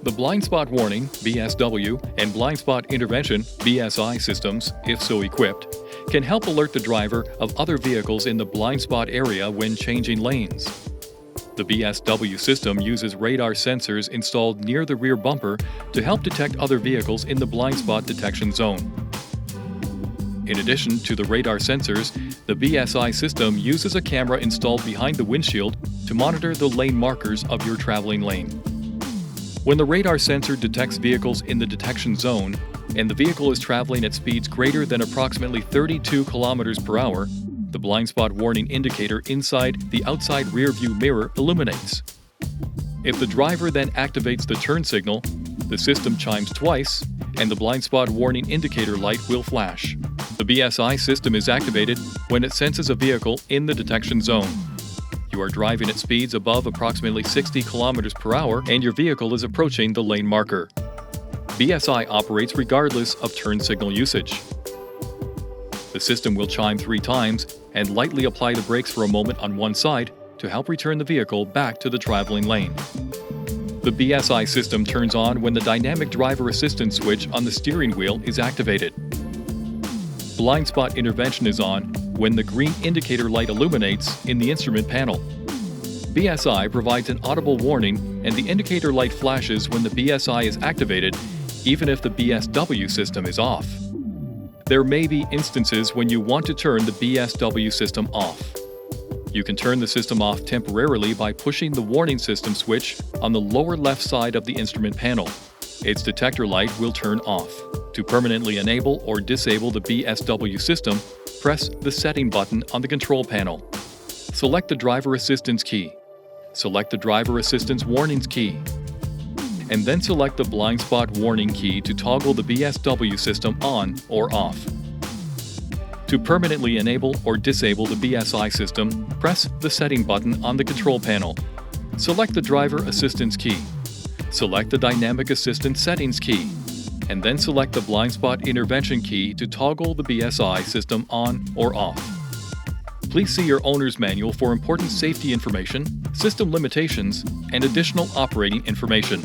The blind spot warning (BSW) and blind spot intervention (BSI) systems, if so equipped, can help alert the driver of other vehicles in the blind spot area when changing lanes. The BSW system uses radar sensors installed near the rear bumper to help detect other vehicles in the blind spot detection zone. In addition to the radar sensors, the BSI system uses a camera installed behind the windshield to monitor the lane markers of your traveling lane. When the radar sensor detects vehicles in the detection zone and the vehicle is traveling at speeds greater than approximately 32 km per hour, the blind spot warning indicator inside the outside rearview mirror illuminates. If the driver then activates the turn signal, the system chimes twice and the blind spot warning indicator light will flash. The BSI system is activated when it senses a vehicle in the detection zone. You are driving at speeds above approximately 60 km per hour and your vehicle is approaching the lane marker. BSI operates regardless of turn signal usage. The system will chime 3 times and lightly apply the brakes for a moment on one side to help return the vehicle back to the traveling lane. The BSI system turns on when the dynamic driver assistance switch on the steering wheel is activated. Blind spot intervention is on when the green indicator light illuminates in the instrument panel. BSI provides an audible warning and the indicator light flashes when the BSI is activated, even if the BSW system is off. There may be instances when you want to turn the BSW system off. You can turn the system off temporarily by pushing the warning system switch on the lower left side of the instrument panel. Its detector light will turn off. To permanently enable or disable the BSW system, press the setting button on the control panel. Select the driver assistance key. Select the driver assistance warnings key. And then select the blind spot warning key to toggle the BSW system on or off. To permanently enable or disable the BSI system, press the setting button on the control panel. Select the driver assistance key. Select the dynamic assistance settings key, and then select the blind spot intervention key to toggle the BSI system on or off. Please see your owner's manual for important safety information, system limitations, and additional operating information.